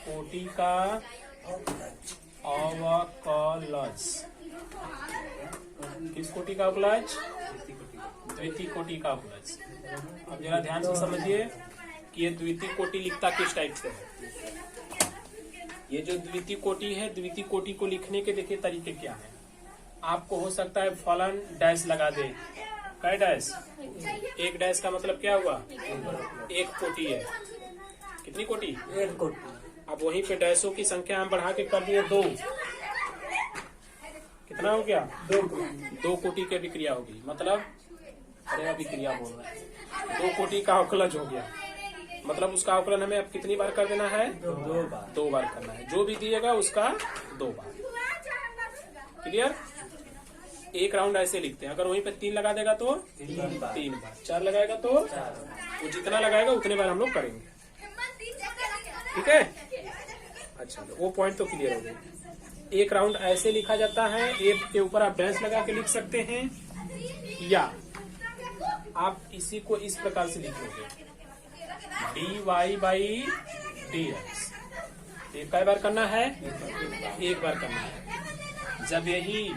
कोटि का अवकलज। किस कोटि का अवकलज? द्वितीय कोटि का अवकलज। अब जरा ध्यान से समझिए कि ये द्वितीय कोटि लिखता किस टाइप से है। ये जो द्वितीय कोटि है, द्वितीय कोटि को लिखने के देखिए तरीके क्या है। आपको हो सकता है फलन डैश लगा दे। कै डैश? एक डैश का मतलब क्या हुआ? एक कोटि है। कितनी कोटि? एक कोटि। अब वहीं पे डैशों की संख्या हम बढ़ा के कर दिए 2। कितना हो गया? 2 कोटि की अभिक्रिया होगी। मतलब अरे अभिक्रिया बोल रहा है, 2 कोटि का अवकलज हो गया। मतलब उसका अवकलन हमें अब कितनी बार कर देना है? 2 बार करना है। जो भी दिएगा उसका 2 बार। क्लियर? एक राउंड ऐसे लिखते हैं। अगर वहीं पे 3 लगा देगा तो 3 बार, 4 लगाएगा तो वो जितना लगाएगा उतने बार हम लोग करेंगे। ठीक है? अच्छा, वो पॉइंट तो क्लियर हो गया। एक राउंड ऐसे लिखा जाता है। एक के ऊपर आप डैश लगा के लिख सकते हैं, या आप इसी को इस प्रकार से लिखोगे dy/dx। ये कई बार करना है? एक बार करना है। जब यही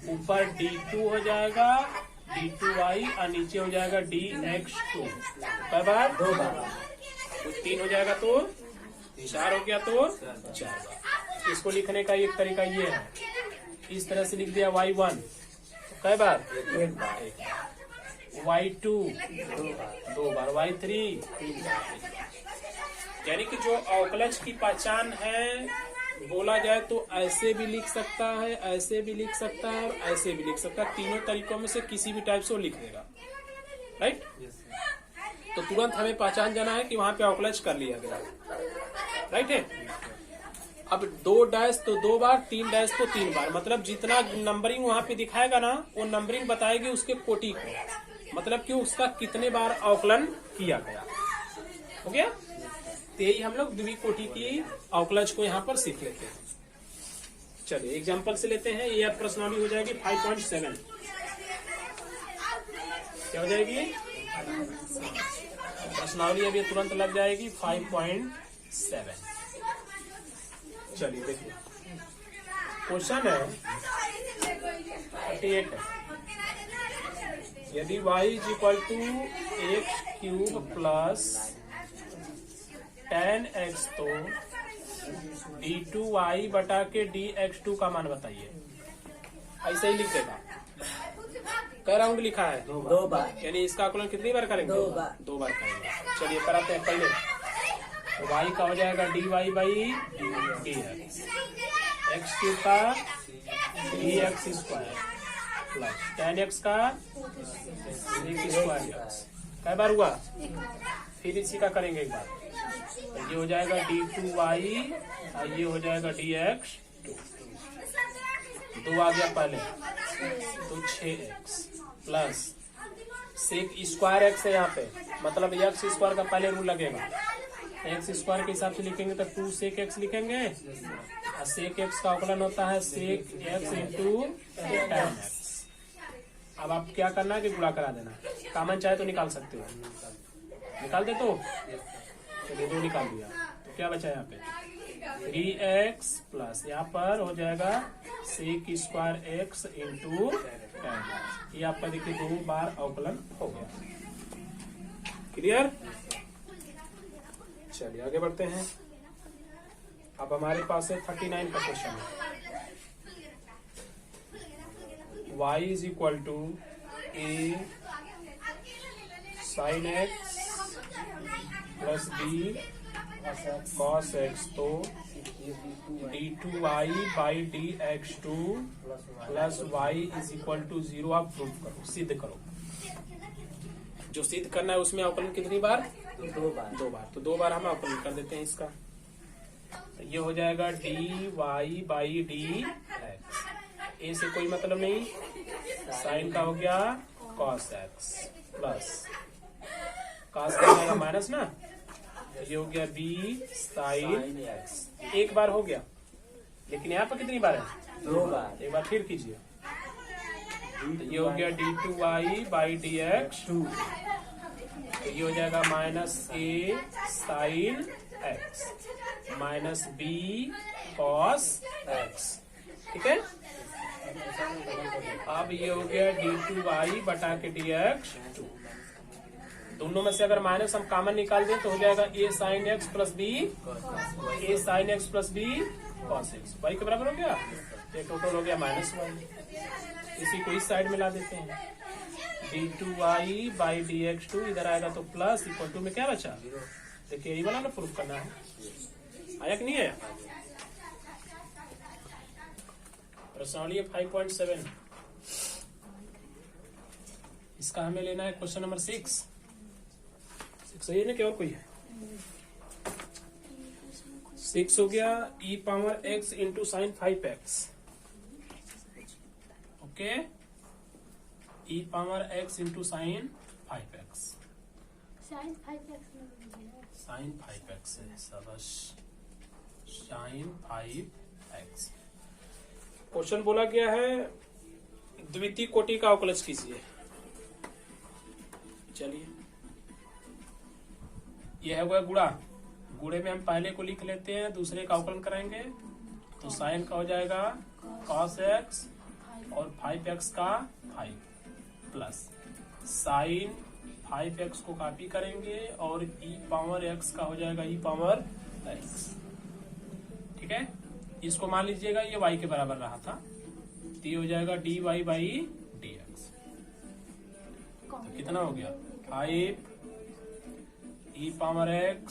ऊपर d2 हो जाएगा d2y और नीचे हो जाएगा dx2, कई बार? 2 बार। तो 3 हो जाएगा तो 4 हो गया तो 4 बार। इसको लिखने का एक तरीका ये है, इस तरह से लिख दिया y1 कई बार? एक बार। y2 2 बार, y3 3 बार। यानी कि जो अवकलज की पहचान है, बोला जाए तो ऐसे भी लिख सकता है, ऐसे भी लिख सकता है और ऐसे भी लिख सकता है। तीनों तरीकों में से किसी भी टाइप से वो लिख देगा। राइट? तो तुरंत हमें पहचान जाना है कि वहां पे अवकलज कर लिया गया। राइट है? अब 2 डैश तो 2 बार, 3 डैश तो 3 बार। मतलब जितना नंबरिंग वहां पे दिखाएगा ना, वो नंबरिंग बताएगी उसके कोटि को, मतलब कि उसका कितने बार अवकलन किया गया। हो गया? तो यही हम लोग द्विकोटि की अवकलज को यहाँ पर सीख लेते हैं। चलिए एग्जाम्पल से लेते हैं। ये प्रश्नावली हो जाएगी 5.7। क्या हो जाएगी? प्रश्नावली अभी तुरंत लग जाएगी 5.7। चलिए देखिए, क्वेश्चन है 38 है। यदि y = x³ + 10x तो d2y बटा के dx2 का मान बताइए। ऐसे ही लिख देगा। कै राउंड लिखा है? 2 बार। यानी इसका आकलन कितनी बार करेंगे? 2 बार। 2 बार करेंगे। चलिए कराते हैं पहले। तो y का हो जाएगा dy/dx, x³ का dx² प्लस 10x का sec²x। कै बार हुआ? फिर इसी का करेंगे एक बार। तो ये हो जाएगा d2y और ये हो जाएगा dx2। 2 आ गया पहले तो 6x प्लस sec² है यहाँ पे, मतलब x² का पहले रूल लगेगा। x² के हिसाब से लिखेंगे तो 2 sec x लिखेंगे और sec x का अवकलन होता है sec x × 10x। अब आप क्या करना है कि गुणा करा देना। कॉमन चाहे तो निकाल सकते हो, निकाल दे तो। चलिए 2 निकाल दिया तो क्या बचा यहाँ पे? 3x प्लस यहाँ पर हो जाएगा sec² x × 10x। ये आपका देखिए 2 बार अवकलन हो गया। क्लियर? चलिए आगे बढ़ते हैं। अब हमारे पास है 39 का क्वेश्चन है। y = a sin x plus b cos x तो d2y/dx2 प्लस y = 0 आप प्रूव करो, सिद्ध करो। जो सिद्ध करना है उसमें अवकलन कितनी बार? 2 बार। 2 बार। तो 2 बार हम अवकलन कर देते हैं इसका। तो ये हो जाएगा dy/dx। ए से कोई मतलब नहीं, साइन का हो गया cos x प्लस cos का आएगा माइनस ना, ये हो गया b sin x। एक बार हो गया, लेकिन यहाँ पर कितनी बार है? 2 बार। एक बार फिर कीजिए। तो ये हो गया d2y/dx2 तो ये हो जाएगा minus a sine x minus b cos x. ठीक है, अब ये हो गया d2y बटा के dx 2। दोनों में से अगर माइनस हम कॉमन निकाल दें तो हो जाएगा a sine x plus B a sine x plus B cos x. Y के बराबर हो गया, ये टोटल हो गया माइनस वाई। इसी को इस साइड में ला देते हैं, d2y बाई dx2 इधर आएगा तो प्लस इक्वल टू में क्या बचा, देखिए यही वाला ना प्रूफ करना है, आया कि नहीं आया। प्रश्नावली 5.7 इसका हमें लेना है क्वेश्चन नंबर 6 सही है ना, क्या और कोई है। 6 हो गया e power x into sine 5x। Okay, e power x into sine 5x, sine 5x है सबस, साइन 5x। क्वेश्चन बोला गया है द्वितीय कोटि का अवकलज कीजिए। चलिए, यह हुआ गुणा, गुणे में हम पहले को लिख लेते हैं, दूसरे का अवकलन करेंगे तो साइन का हो जाएगा cos x और 5x का 5 प्लस साइन 5x को कॉपी करेंगे और e पावर x का हो जाएगा e पावर x। ठीक है, इसको मान लीजिएगा ये y के बराबर रहा था, तो ये हो जाएगा dy बाई dx। तो कितना हो गया 5 e power x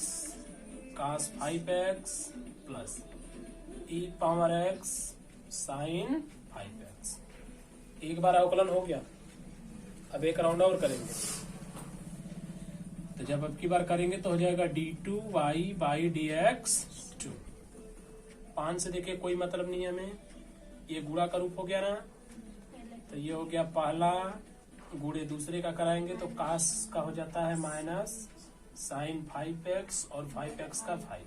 cos 5x plus e power x sine 5x। एक बार अवकलन हो गया, अब एक राउंड और करेंगे, तो जब अब की बार करेंगे तो हो जाएगा d2y बाई dx 2। 5 से देखिए कोई मतलब नहीं है हमें, ये गुणा का रूप हो गया ना, तो ये हो गया पहला, गुणे दूसरे का कराएंगे तो कास का हो जाता है माइनस साइन 5x और 5x का 5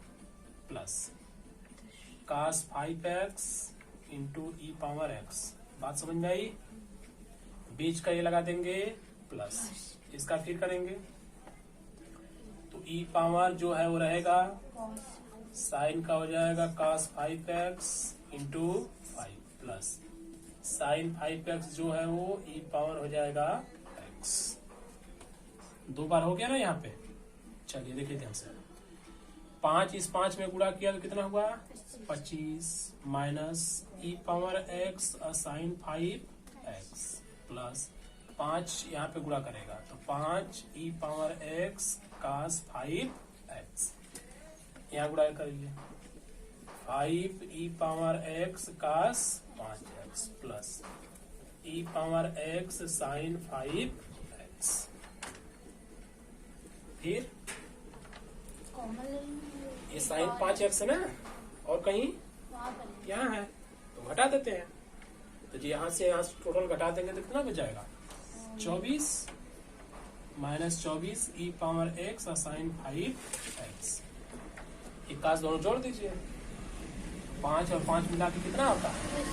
प्लस कास 5x इंटू ई पावर x। बात समझ में आई, बीच का ये लगा देंगे प्लस, इसका फिर करेंगे तो ई पावर जो है वो रहेगा साइन का हो जाएगा cos 5x into 5 plus sign 5x जो है वो e पावर हो जाएगा x। 2 बार हो गया ना यहाँ पे। चलिए देखिए ध्यान से, 5 इस 5 में गुणा किया तो कितना हुआ 25 minus e power x sine 5x plus 5 यहाँ पे गुणा करेगा तो 5 e power x cos 5x। यहाँ गुणा करिए 5 e power x cos 5x plus e power x sine 5x। फिर ये साइन 5x है ना, और कहीं यहाँ है तो घटा देते हैं, तो यहाँ से यहाँ टोटल घटा देंगे तो कितना बच जाएगा 24 minus 24 e power x sine 5x। इक्कास दोनों जोड़ दीजिए, 5 और 5 मिला के कितना होता है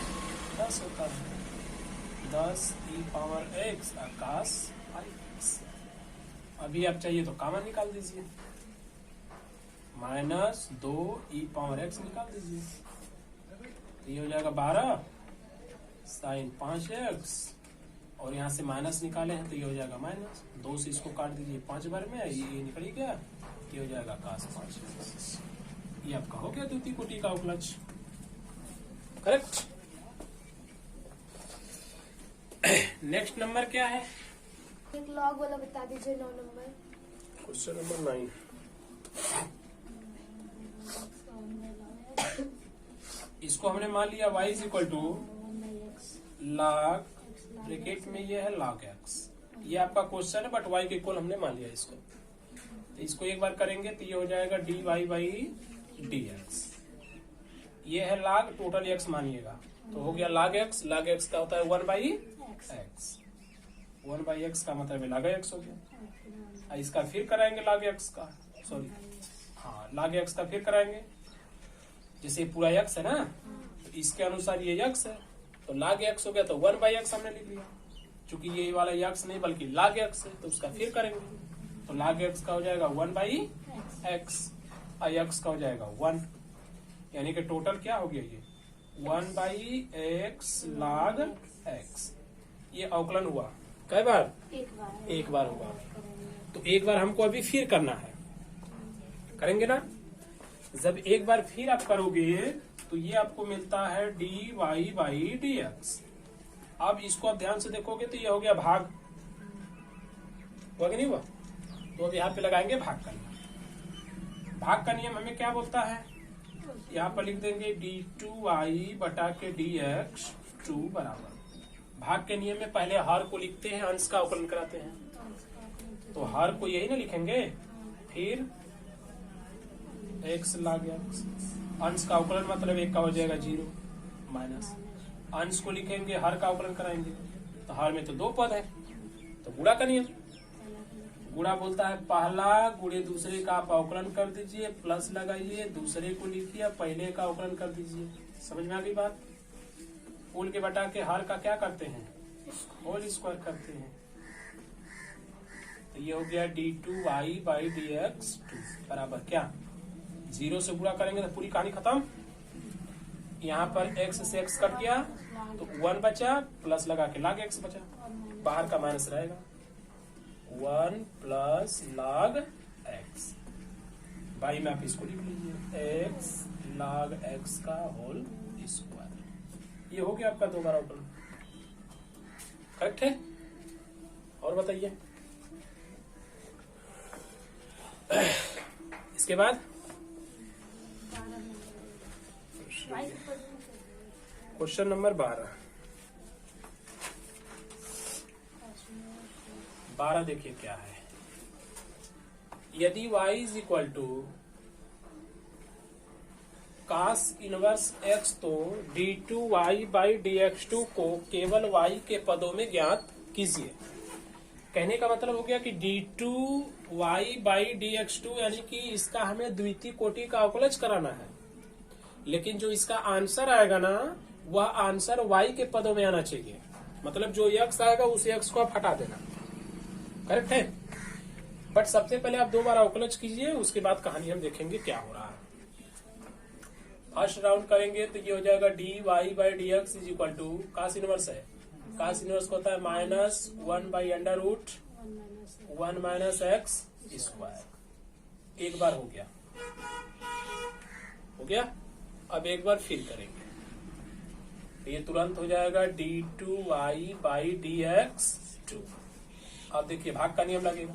10 होता है, 10 e power x cos 5x। अभी आप चाहिए तो कॉमन निकाल दीजिए, माइनस 2 e पावर x निकाल दीजिए, तो ये हो जाएगा 12 साइन 5x और यहाँ से माइनस निकाले हैं तो ये हो जाएगा माइनस 2 से इसको काट दीजिए 5 बार में, ये निकल ही गया, ये हो जाएगा cos 5x। ये आपका हो गया द्वितीय कोटि का अवकलज, करेक्ट। नेक्स्ट नंबर क्या है, एक लॉग वाला बता दीजिए 9 नंबर। Question number 9। इसको हमने मान लिया y is equal to log, bracket में ये है log x। ये आपका क्वेश्चन है बट y के इक्वल हमने मान लिया इसको, तो इसको एक बार करेंगे तो ये हो जाएगा dy बाई dx। ये है log, टोटल x मानिएगा तो हो गया log x। log x का होता है 1 बाई x, 1 बाई x का मतलब log x हो गया। इसका फिर कराएंगे log x का, सॉरी हाँ log x का फिर कराएंगे, जैसे पूरा x है ना तो इसके अनुसार ये x है तो log x हो गया, तो 1 बाई x हमने लिख लिया, चूंकि ये वाला x नहीं बल्कि log x है तो उसका फिर करेंगे तो log x का हो जाएगा 1/x और x का हो जाएगा 1, यानी कि टोटल क्या हो गया ये 1/x log x। ये अवकलन हुआ कई बार? एक बार हुआ। तो एक बार हमको अभी फिर करना है, करेंगे ना? जब एक बार फिर आप करोगे तो ये आपको मिलता है dy/dx। अब इसको आप ध्यान से देखोगे तो ये हो गया भाग, हुआ कि नहीं हुआ? तो अब यहाँ पे लगाएंगे भाग का नियम। भाग का नियम हमें क्या बोलता है? यहाँ पर लिख देंगे d2y/dx 2 बराबर, भाग के नियम में पहले हर को लिखते हैं, अंश का अवकलन कराते हैं। तो हर को यही ना लिखेंगे, फिर x log x, अंश का अवकलन मतलब एक का हो जाएगा 0 माइनस, अंश को लिखेंगे, हर का अवकलन कराएंगे तो हर में तो 2 पद है, तो गुणा का नियम। गुणा बोलता है पहला गुणे दूसरे का आप अवकलन कर दीजिए, प्लस लगाइए, दूसरे को लिखिए, पहले का अवकलन कर दीजिए। समझ में आ गई बात? कुल के बटा के हर का क्या करते हैं? होल स्क्वायर करते हैं। तो ये हो गया d2y/dx 2 बराबर क्या? 0 से गुणा करेंगे तो पूरी कहानी खत्म। यहाँ पर x से x कट गया तो 1 बचा, प्लस लगा के log x बचा, बाहर का माइनस रहेगा 1 प्लस log x। भाई में आप इसको लिख लीजिए x log x का होल स्क्वायर। ये हो गया आपका 2 बार अवकलन, करेक्ट है? और बताइए इसके बाद क्वेश्चन नंबर 12 देखिए क्या है। यदि y is equal to cos inverse x तो d2y/dx2 को केवल y के पदों में ज्ञात कीजिए। कहने का मतलब हो गया कि d2y/dx2 यानी कि इसका हमें द्वितीय कोटि का अवकलज कराना है, लेकिन जो इसका आंसर आएगा ना वह आंसर y के पदों में आना चाहिए। मतलब जो x आएगा उस x को आप हटा देना, करेक्ट है? बट सबसे पहले आप 2 बार अवकलज कीजिए, उसके बाद कहानी हम देखेंगे क्या हो रहा है। फर्स्ट राउंड करेंगे तो ये हो जाएगा dy/dx is equal to cos inverse है, cos इनवर्स को होता है -1/√1 माइनस x स्क्वायर। एक बार हो गया। अब एक बार फिर करेंगे तो ये तुरंत हो जाएगा d2y/dx 2। अब देखिए भाग का नियम लगेगा।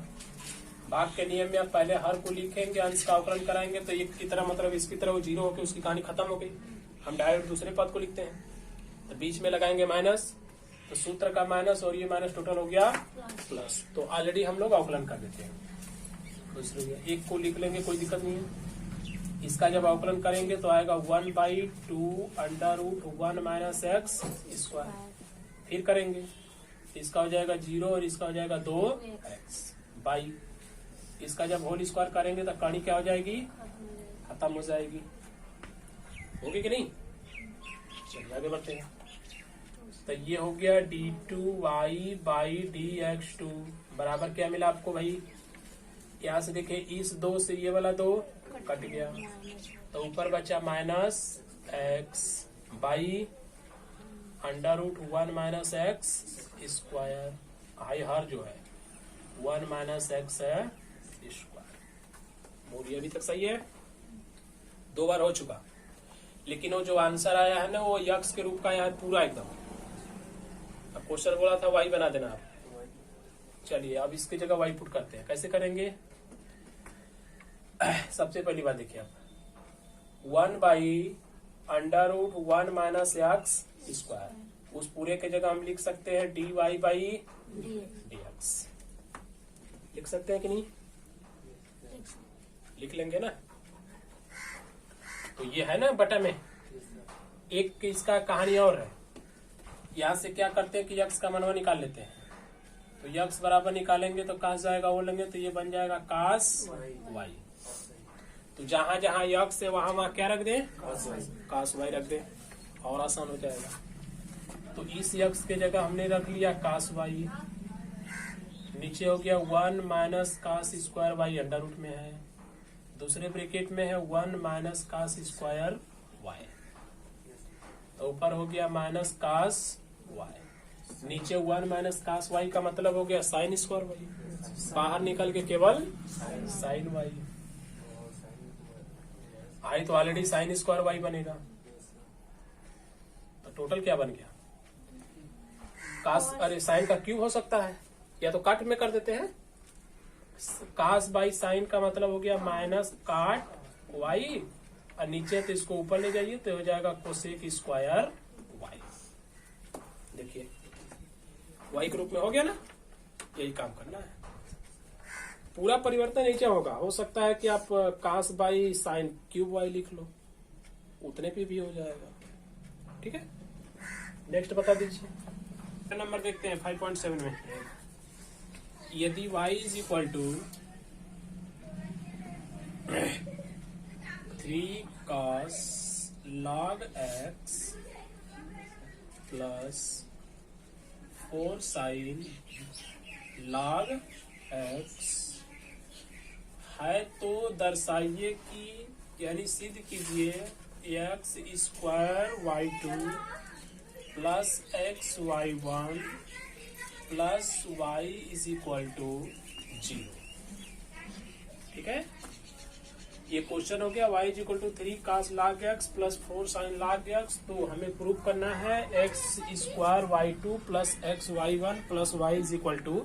भाग के नियम में आप पहले हर को लिखेंगे, अंश का अवकलन कराएंगे तो एक की तरह मतलब इसकी तरह वो 0 होकर उसकी कहानी खत्म हो गई। हम डायरेक्ट दूसरे पद को लिखते हैं तो बीच में लगाएंगे माइनस, तो सूत्र का माइनस और ये माइनस टोटल हो गया प्लस। तो ऑलरेडी हम लोग अवकलन कर देते हैं, एक को लिख लेंगे, कोई दिक्कत नहीं है। इसका जब अवकलन करेंगे तो आएगा 1/2 माइनस x स्क्वायर। फिर करेंगे इसका हो जाएगा 0 और इसका हो जाएगा 2x बाई। इसका जब होल स्क्वायर करेंगे तो कहानी क्या हो जाएगी? खत्म हो जाएगी। होगी कि नहीं? चलिए आगे बढ़ते हैं। तो ये हो गया d2y/dx2 बराबर क्या मिला आपको भाई? यहाँ से देखिए इस 2 से ये वाला 2 कट गया तो ऊपर बचा -x by √1 minus x square. हाई हर जो है 1 माइनस x है स्क्वायर। बोलिए अभी तक सही है? 2 बार हो चुका, लेकिन वो जो आंसर आया है ना वो यक्स के रूप का यहाँ पूरा एकदम। अब क्वेश्चन बोला था y बना देना आप। चलिए अब इसकी जगह y पुट करते हैं। कैसे करेंगे? सबसे पहली बात देखिए आप 1/√1 माइनस x स्क्वायर, उस पूरे के जगह हम लिख सकते हैं dy/dx। लिख सकते हैं कि नहीं? लिख लेंगे ना। तो ये है ना बटा में एक इसका कहानी और है। यहाँ से क्या करते हैं कि x का मनवा निकाल लेते हैं। तो x बराबर निकालेंगे तो cos जाएगा वो लेंगे तो ये बन जाएगा cos y। तो जहां जहां x है वहां क्या रख दें? cos y रख दें और आसान हो जाएगा। तो इस x के जगह हमने रख लिया cos y, नीचे हो गया 1 minus cos square Y under root में है, दूसरे ब्रैकेट में है 1 माइनस कास स्क्वायर वाई, तो ऊपर हो गया माइनस कास वाई, नीचे 1 माइनस कास वाई का मतलब हो गया साइन स्क्वायर वाई, बाहर निकल के केवल साइन वाई आई, तो ऑलरेडी साइन स्क्वायर वाई बनेगा, तो टोटल क्या बन गया कास, अरे साइन का क्यूब हो सकता है, या तो काट में कर देते हैं, कास बाई साइन का मतलब हो गया माइनस काट वाई, और नीचे तो इसको ऊपर ले जाइए तो हो जाएगा कोसेक स्क्वायर वाई। देखिए वाई के रूप में हो गया ना, यही काम करना है, पूरा परिवर्तन नीचे होगा। हो सकता है कि आप कास बाई साइन क्यूब वाई लिख लो, उतने पे भी हो जाएगा। ठीक है, नेक्स्ट बता दीजिए। नंबर देखते हैं 5.7 में, यदि y is equal to 3 cos log x plus 4 sin log x है, तो दर्शाइए कि, यानी सिद्ध कीजिए x square y2 plus X Y 1 plus Y is equal to 0। ठीक है, ये क्वेश्चन हो गया y is equal to 3 cos log x plus 4 sin log x, तो हमें प्रूव करना है x square y2 plus X Y 1 plus Y is equal to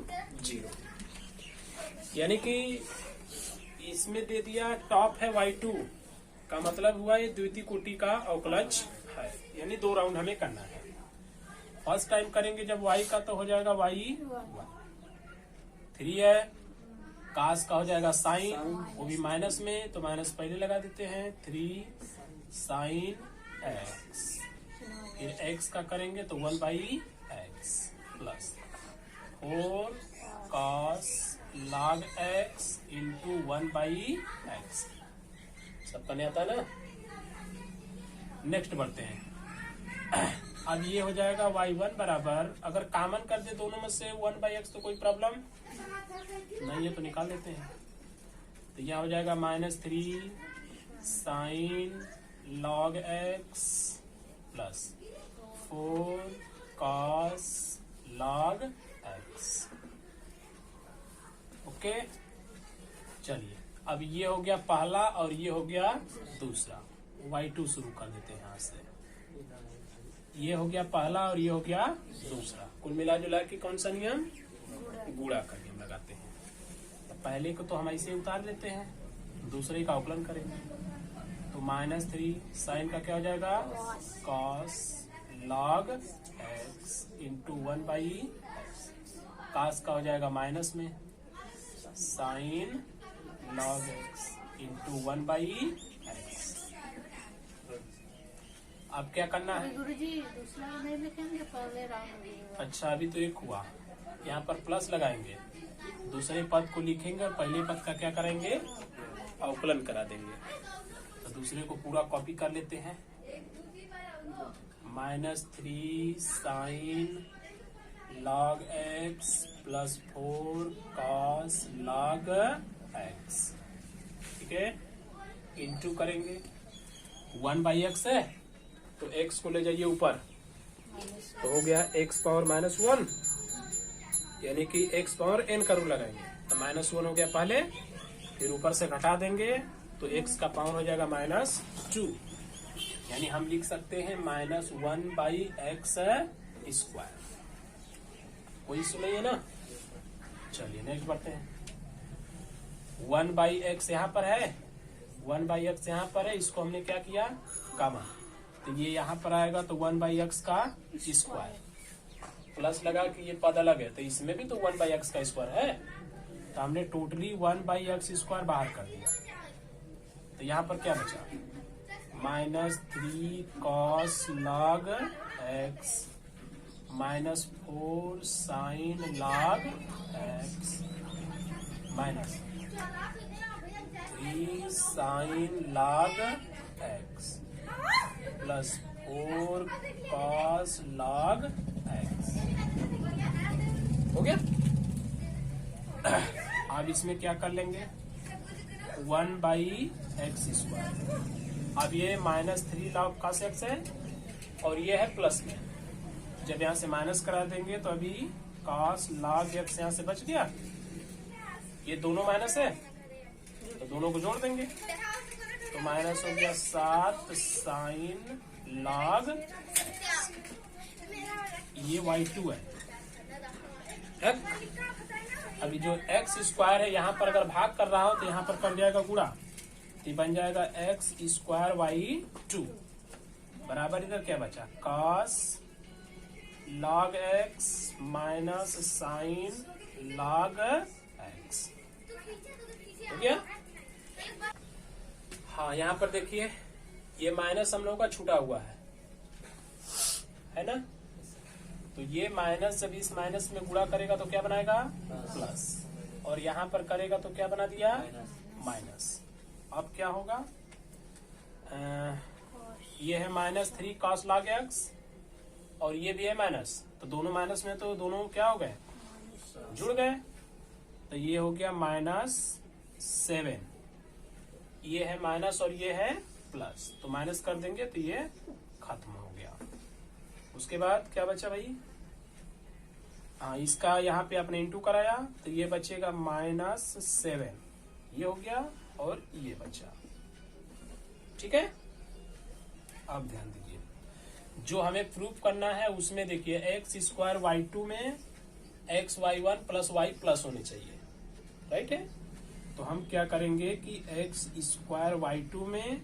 0। यानी कि इसमें दे दिया टॉप है y2 का मतलब हुआ ये द्वितीय कोटि का अवकलज है, यानी 2 राउंड हमें करना है। फर्स्ट टाइम करेंगे जब y का तो हो जाएगा y 3 है, कास का हो जाएगा साइन, वो भी माइनस में, तो माइनस पहले लगा देते हैं 3 साइन x, फिर x का करेंगे तो 1 by x plus 4 cos log x into 1 by x. सबका नहीं आता ना। नेक्स्ट बढ़ते हैं। अब ये हो जाएगा y1 बराबर, अगर कॉमन कर दे दोनों में से 1 बाई एक्स तो कोई प्रॉब्लम नहीं है, तो निकाल देते हैं। तो यह हो जाएगा -3 sine log x plus 4 cos log x। Okay, चलिए अब ये हो गया पहला और ये हो गया दूसरा। y2 शुरू कर देते हैं यहाँ से। ये हो गया पहला और ये हो गया दूसरा। कुल मिला जुला के कौन सा नियम? गुणा का नियम लगाते हैं। तो पहले को तो हम ऐसे उतार लेते हैं, दूसरे का अवकलन करेंगे। तो -3 साइन का क्या हो जाएगा? cos log x into 1 by x. Cos का हो जाएगा माइनस में, sine log x into 1 by x. अब क्या करना है? गुरुजी दूसरा नहीं लिखेंगे, पहले राउंड। अच्छा, अभी तो एक हुआ, यहाँ पर प्लस लगाएंगे, दूसरे पद को लिखेंगे और पहले पद का क्या करेंगे? अवकलन करा देंगे। तो दूसरे को पूरा कॉपी कर लेते हैं। -3 sine log x plus 4 cos log x। ठीक है, इंटू करेंगे 1 बाई एक्स है तो x को ले जाइए ऊपर, तो हो गया x पावर -1, यानी कि x पावर n का रूल लगाएंगे। तो -1 हो गया पहले, फिर ऊपर से घटा देंगे तो x का पावर हो जाएगा -2, यानी हम लिख सकते हैं -1 बाई एक्स स्क्वायर। कोई इशू नहीं है ना। चलिए नेक्स्ट बढ़ते हैं। 1 बाई एक्स यहाँ पर है, 1 बाई एक्स यहाँ पर है, इसको हमने क्या किया? कॉमन, तो ये यहाँ पर आएगा तो 1 बाई एक्स का स्क्वायर, प्लस लगा कि ये पद अलग है तो इसमें भी तो 1 बाई एक्स का स्क्वायर है, तो हमने टोटली 1 बाई एक्स स्क्वायर बाहर कर दिया। तो यहाँ पर क्या बचा? -3 cos log x -4 sin log x minus 3 sin log x plus 4 cos log x। हो गया? अब इसमें क्या कर लेंगे 1/x²। अब ये -3 log cos x है और ये है प्लस में। जब यहाँ से माइनस करा देंगे तो अभी cos log x यहाँ से बच गया। ये दोनों माइनस है तो दोनों को जोड़ देंगे तो माइनस हो गया 7 sin log ये y2 है। अभी जो x² है यहाँ पर अगर भाग कर रहा हो तो यहाँ पर कर जाएगा गुणा, तो बन जाएगा x² y2 बराबर इधर क्या बचा cos log x minus sin log x। हो गया। हाँ यहाँ पर देखिए ये माइनस हम लोगों का छूटा हुआ है ना। तो ये माइनस जब इस माइनस में गुणा करेगा तो क्या बनाएगा प्लस, और यहाँ पर करेगा तो क्या बना दिया माइनस। अब क्या होगा ये है -3 cos log x और ये भी है माइनस, तो दोनों माइनस में तो दोनों क्या हो गए जुड़ गए। तो ये हो गया -7, ये है माइनस और ये है प्लस, तो माइनस कर देंगे तो ये खत्म हो गया। उसके बाद क्या बचा भाई, हाँ इसका यहाँ पे आपने इंटू कराया तो ये बचेगा -7, ये हो गया और ये बचा। ठीक है। अब ध्यान दीजिए जो हमें प्रूफ करना है उसमें देखिए x² y2 में xy1 प्लस y प्लस होने चाहिए, राइट है। तो हम क्या करेंगे कि x² y2 में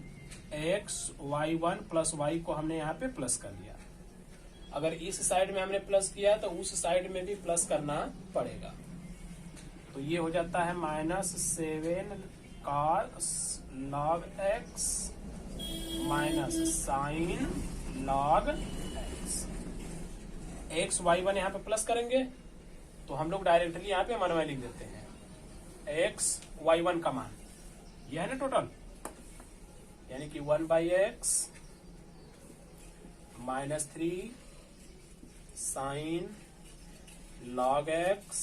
xy1 प्लस y को हमने यहाँ पे प्लस कर लिया। अगर इस साइड में हमने प्लस किया तो उस साइड में भी प्लस करना पड़ेगा। तो ये हो जाता है -7 cos log x minus sin log x y1 यहाँ पे प्लस करेंगे तो हम लोग डायरेक्टली यहाँ पे मनवा लिख देते हैं x y1 का मान यह है ना टोटल, यानी कि 1/x -3 sin log x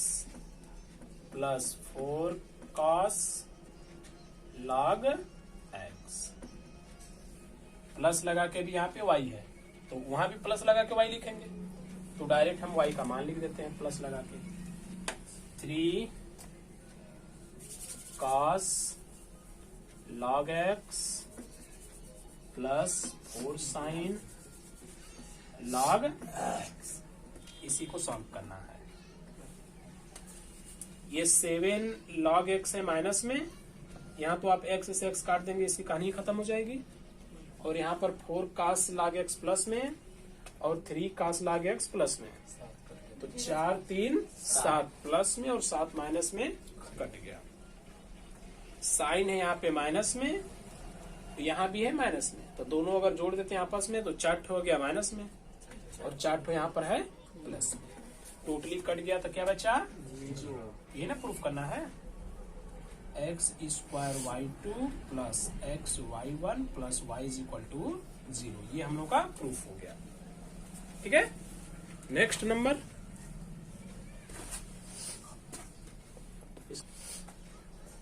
plus 4 cos log x। Plus लगा के भी यहाँ पे y है तो वहां भी प्लस लगा के y लिखेंगे, तो डायरेक्ट हम y का मान लिख देते हैं प्लस लगा के 3 cos log x plus 4 sin log x। इसी को सॉल्व करना है। ये 7 log x है माइनस में, यहाँ तो आप x से x काट देंगे इसकी कहानी खत्म हो जाएगी। और यहाँ पर 4 cos log x प्लस में और 3 cos log x प्लस में, तो 4 3 7 प्लस में और 7 माइनस में कट गया। साइन है यहाँ पे माइनस में, तो यहाँ भी है माइनस में, तो दोनों अगर जोड़ देते हैं आपस में तो 4 हो गया माइनस में और 4 यहाँ पर है प्लस में, टोटली कट गया तो क्या बचा 0। ये ना प्रूफ करना है x² y2 plus x y1 plus y is equal to 0। ये हम लोग का प्रूफ हो गया। ठीक है। नेक्स्ट नंबर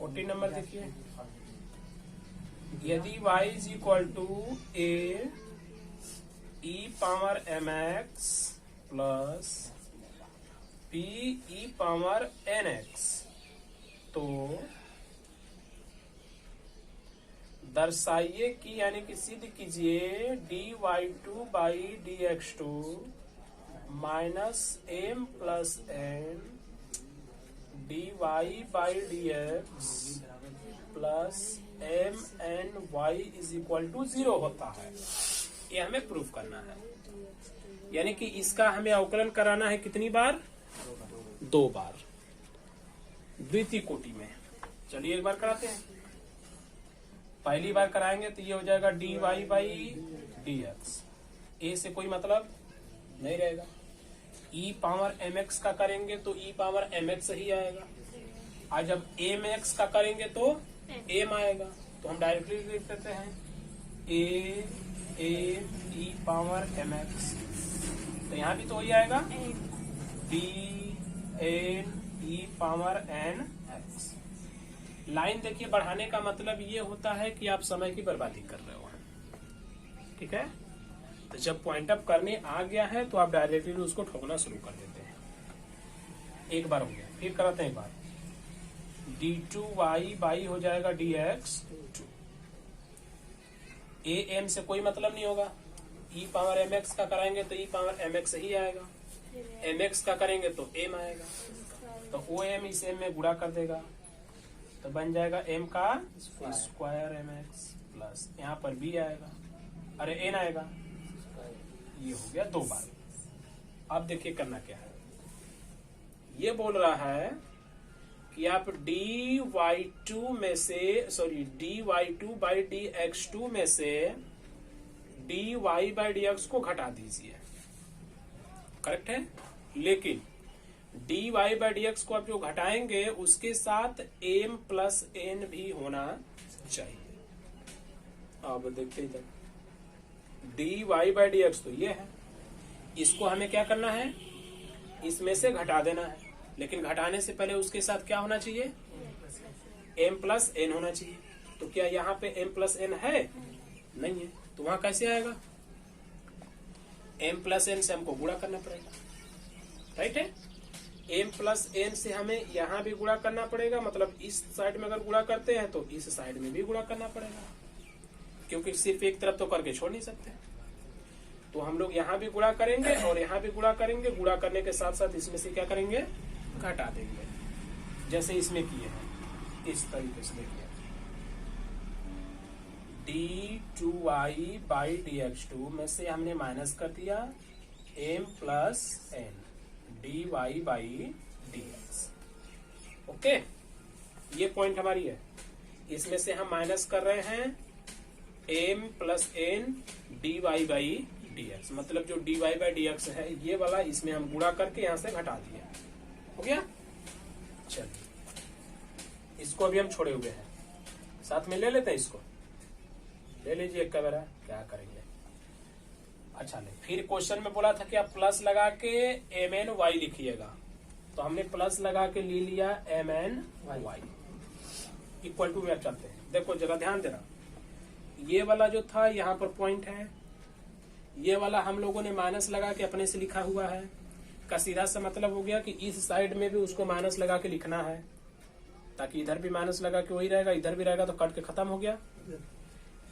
40 नंबर देखिए, यदि y is equal to a e power mx plus p e power nx, तो दर्शाइए कि यानी कि सिद्ध कीजिए dy2 by dx2 minus m plus n dy by dx plus m n y is equal to 0 होता है। ये हमें प्रूफ करना है, यानी कि इसका हमें अवकलन कराना है कितनी बार 2 बार द्वितीय कोटि में। चलिए एक बार कराते हैं। पहली बार कराएंगे तो ये हो जाएगा dy बाई dx, a से कोई मतलब नहीं रहेगा। e पावर mx का करेंगे तो e पावर mx ही आएगा, और जब mx का करेंगे तो m आएगा, तो हम डायरेक्टली लिख देते हैं a e पावर mx, तो यहाँ भी तो वही आएगा d n ई पावर एन एक्स। लाइन देखिए, बढ़ाने का मतलब ये होता है कि आप समय की बर्बादी कर रहे हो, ठीक है। तो जब पॉइंट अप करने आ गया है तो आप डायरेक्टली उसको ठोकना शुरू कर देते हैं। एक बार हो गया, फिर कराते हैं एक बार। d2y बाई हो जाएगा dx। ए एम से कोई मतलब नहीं होगा। ई पावर एम एक्स का कराएंगे तो ई पावर एम एक्स ही आएगा, एम एक्स का करेंगे तो एम आएगा, तो ओ एम इस एम में गुणा कर देगा तो बन जाएगा एम का स्क्वायर एम एक्स प्लस यहाँ पर बी आएगा, अरे एन आएगा। ये हो गया 2 बार। अब देखिए करना क्या है, ये बोल रहा है कि आप dy2 में से dy2 बाई dx2 में से dy बाई dx को घटा दीजिए, करेक्ट है। लेकिन dy बाई dx को आप जो घटाएंगे उसके साथ m प्लस n भी होना चाहिए। अब देखते इधर dy बाई dx तो ये है, इसको हमें क्या करना है, इसमें से घटा देना है। लेकिन घटाने से पहले उसके साथ क्या होना चाहिए, m प्लस n होना चाहिए। तो क्या यहाँ पे m प्लस n है? नहीं है, तो वहां कैसे आएगा? m प्लस n से हमको गुणा करना पड़ेगा, राइट है। m प्लस n से हमें यहाँ भी गुणा करना पड़ेगा, मतलब इस साइड में अगर गुणा करते हैं तो इस साइड में भी गुणा करना पड़ेगा, क्योंकि सिर्फ एक तरफ तो करके छोड़ नहीं सकते। तो हम लोग यहाँ भी गुणा करेंगे और यहाँ भी गुणा करेंगे। गुणा करने के साथ साथ इसमें से क्या करेंगे, घटा देंगे, जैसे इसमें किए हैं इस तरीके से। देखिए d2y बाई dx2 में से हमने माइनस कर दिया m plus n dy by dx। Okay, ये पॉइंट हमारी है। इसमें से हम माइनस कर रहे हैं m plus n dy by dx, मतलब जो dy बाई dx है ये वाला, इसमें हम गुणा करके यहाँ से घटा दिए। हो गया। चलिए इसको अभी हम छोड़े हुए हैं, साथ में ले लेते हैं, इसको ले लीजिए एक कैमरा, क्या करेंगे। अच्छा नहीं, फिर क्वेश्चन में बोला था कि आप प्लस लगा के mn y लिखिएगा, तो हमने प्लस लगा के ले लिया mn y इक्वल टू में चलते हैं। देखो जरा ध्यान देना, ये वाला जो था यहाँ पर पॉइंट है, ये वाला हम लोगों ने माइनस लगा के अपने से लिखा हुआ है, का सीधा सा मतलब हो गया कि इस साइड में भी उसको माइनस लगा के लिखना है, ताकि इधर भी माइनस लगा के वही रहेगा, इधर भी रहेगा तो कट के खत्म हो गया।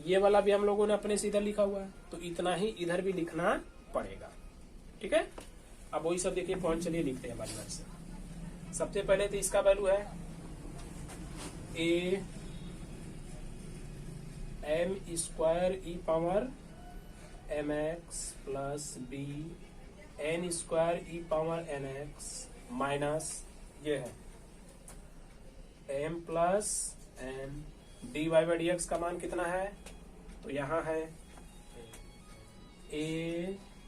ये वाला भी हम लोगों ने अपने से इधर लिखा हुआ है, तो इतना ही इधर भी लिखना पड़ेगा, ठीक है। अब वही सब देखिए पॉइंट, चलिए लिखते हैं बारी बारी से। सबसे पहले तो इसका वैल्यू है a m square e power m x plus b n square e power n x minus ये है m plus n d y by d x का मान कितना है, तो यहाँ है a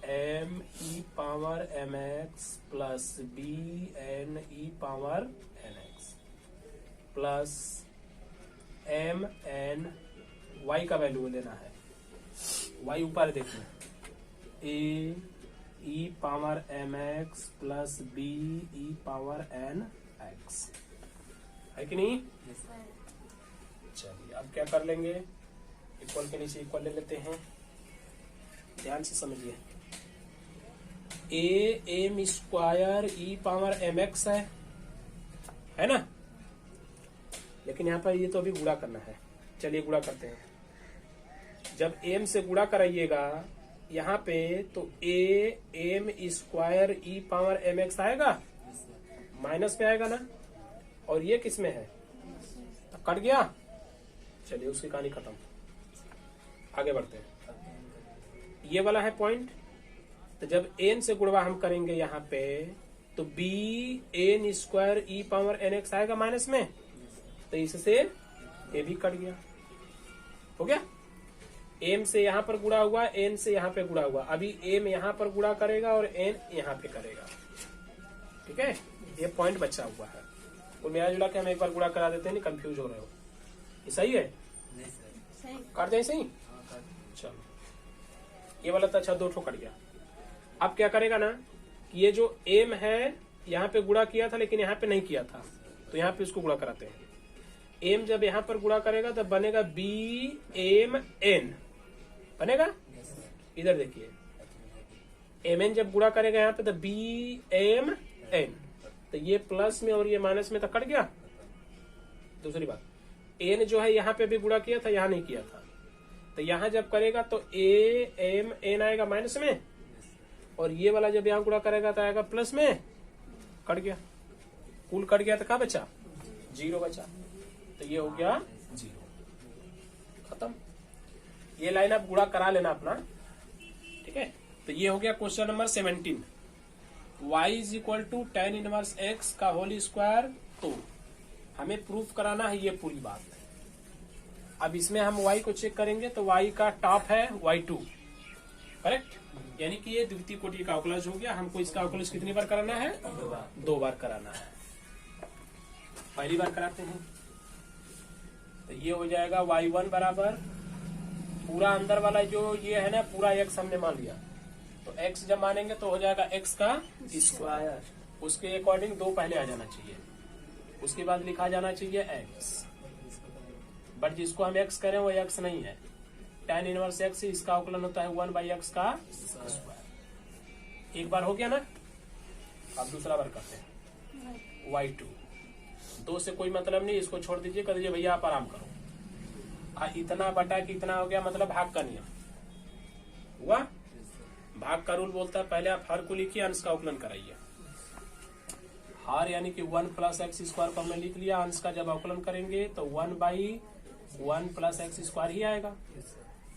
m e power m x plus b n e power n x plus m n y का वैल्यू लेना है। y ऊपर देखिए a e power m x plus b e power n x, है कि नहीं। चलिए अब क्या कर लेंगे, इक्वल के नीचे इक्वल ले लेते हैं, ध्यान से समझिए। a m square e power m x है ना, लेकिन यहाँ पर ये तो अभी गुणा करना है। चलिए गुणा करते हैं। जब m से गुणा कराइएगा यहाँ पे तो a m square e power m x आएगा, माइनस में आएगा ना, और ये किस में है, तो कट गया। चलिए उसकी कहानी खत्म, आगे बढ़ते हैं। ये वाला है पॉइंट, तो जब n से गुणा हम करेंगे यहाँ पे तो b n square e power n x आएगा माइनस में, तो इससे ए भी कट गया। हो गया, m से यहाँ पर गुणा हुआ, n से यहाँ पे गुणा हुआ, अभी m यहाँ पर गुणा करेगा और n यहाँ पे करेगा, ठीक है। ये पॉइंट बचा हुआ है, वो मेरा जुड़ा के हम एक बार गुणा करा देते हैं, नहीं कंफ्यूज हो रहे हो। ये सही है, कर दें सही। चलो ये वाला तो अच्छा 2 ठो कट गया। अब क्या करेगा ना, ये जो m है यहाँ पे गुणा किया था लेकिन यहाँ पे नहीं किया था, तो यहाँ पे इसको गुणा कराते हैं। एम जब यहाँ पर गुणा करेगा तब बनेगा बी एम एन बनेगा। इधर देखिए एम एन जब गुणा करेगा यहाँ पे तो बी एम एन, तो ये प्लस में और ये माइनस में तो कट गया। दूसरी बात एन जो है यहाँ पे भी गुणा किया था, यहाँ नहीं किया था, तो यहाँ जब करेगा तो ए एम एन आएगा माइनस में, और ये वाला जब यहाँ गुणा करेगा तो आएगा प्लस में, कट गया, कुल कट गया तो क्या बचा, 0 बचा, तो ये हो गया 0, खत्म। ये लाइन आप गुणा करा लेना अपना, ठीक है। तो ये हो गया question number 17, y is equal to tan inverse x का होल स्क्वायर। तो हमें प्रूफ कराना है ये पूरी बात। अब इसमें हम y को चेक करेंगे तो y का टॉप है y2, करेक्ट, यानी कि ये द्वितीय कोटि का अवकलज हो गया। हमको इसका अवकलज कितनी बार कराना है, 2 बार कराना है। पहली बार कराते हैं तो ये हो जाएगा y1 बराबर पूरा अंदर वाला जो ये है ना पूरा x हमने मान लिया, तो x जब मानेंगे तो हो जाएगा x का स्क्वायर, उसके अकॉर्डिंग 2 पहले आ जाना चाहिए, उसके बाद लिखा जाना चाहिए x, बट जिसको हम x करें वो x नहीं है, tan इनवर्स x इसका अवकलन होता है 1/x का स्क्वायर। एक बार हो गया ना, अब दूसरा बार करते हैं y2। 2 से कोई मतलब नहीं, इसको छोड़ दीजिए, कर दीजिए भैया आप आराम करो। इतना बटा कि इतना हो गया, मतलब भाग का नियम हुआ। भाग का रूल बोलता है पहले आप हर को लिखिए, अंश का अवकलन कराइए। हर यानी कि 1 प्लस एक्स स्क्वायर को हमने लिख लिया, अंश का जब अवकलन करेंगे तो 1/1 प्लस एक्स स्क्वायर ही आएगा,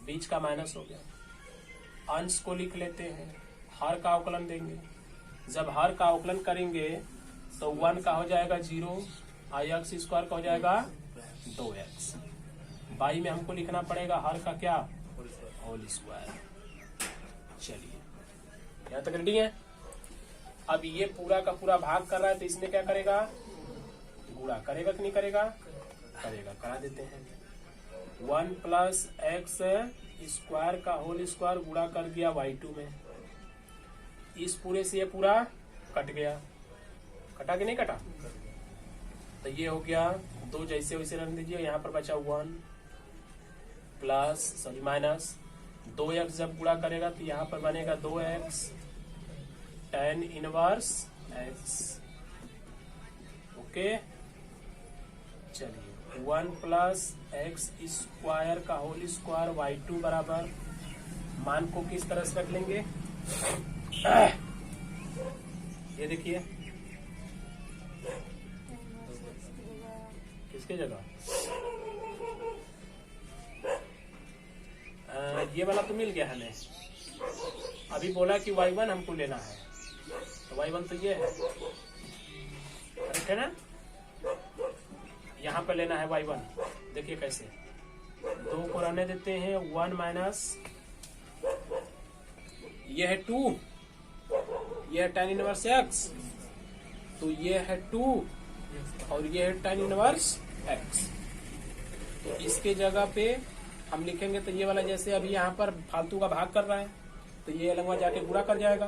बीच का माइनस हो गया। अंश को लिख लेते हैं, हर का अवकलन देंगे, जब हर का अवकलन करेंगे तो 1 का हो जाएगा 0, एक्स स्क्वायर का हो जाएगा 2x, बाई में हमको लिखना पड़ेगा हर का क्या, होल स्क्वायर। चलिए यहाँ तक रेडी है। अब ये पूरा का पूरा भाग कर रहा है तो इसमें क्या करेगा, गुणा करेगा कि नहीं करेगा, करेगा, करा देते हैं। 1 प्लस एक्स स्क्वायर का होल स्क्वायर गुणा कर दिया y2 में, इस पूरे से ये पूरा कट गया, कटा कि नहीं कटा, तो ये हो गया 2 जैसे वैसे रख दीजिए। यहाँ पर बचा 1 प्लस सॉरी माइनस 2x जब गुणा करेगा तो यहाँ पर बनेगा 2x tan inverse x, okay. चलिए 1 प्लस एक्स स्क्वायर का होल स्क्वायर y2 बराबर, मान को किस तरह से रख लेंगे, ये देखिए किसके जगह, ये वाला तो मिल गया हमें। अभी बोला कि y1 हमको लेना है, तो y1 तो ये है, करेक्ट है ना। यहाँ पर लेना है y1, देखिए कैसे, 2 को रहने देते हैं, 1 माइनस ये है 2, ये है tan इनवर्स x, तो ये है 2 और ये है tan इनवर्स x, तो इसके जगह पे हम लिखेंगे तो ये वाला जैसे अभी यहाँ पर फालतू का भाग कर रहा है तो ये लंबा जाके गुणा कर जाएगा,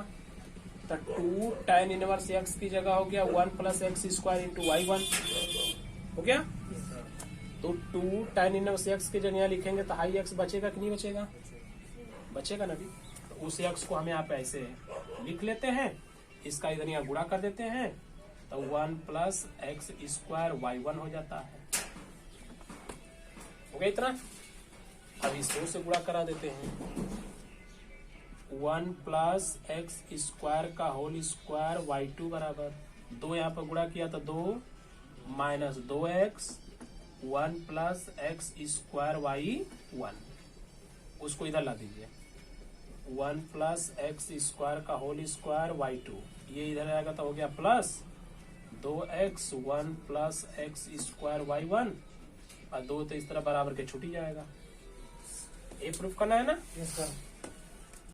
तो 2 tan इनवर्स x की जगह हो गया 1 plus x square into y1 हो गया। तो 2 tan इनवर्स x की जगह लिखेंगे तो हाई x बचेगा कि नहीं बचेगा, बचेगा ना भी, तो उस x को हम यहाँ पे ऐसे लिख लेते हैं, इसका इधर यहाँ गुणा कर देते हैं, तो 1 प्लस एक्स स्क्वायर y1 हो जाता है, हो गया इतना। अब इस 2 से गुणा करा देते हैं, 1 प्लस एक्स स्क्वायर का होल स्क्वायर y2 बराबर, 2 यहाँ पर गुणा किया तो 2 minus 2x 1 plus x square y1, उसको इधर ला दीजिए, 1 प्लस एक्स स्क्वायर का होल स्क्वायर y2, ये इधर आएगा तो हो गया plus 2x 1 plus x square y1, और 2 तो इस तरह बराबर के छूट ही जाएगा। ये प्रूफ करना है ना। Yes sir.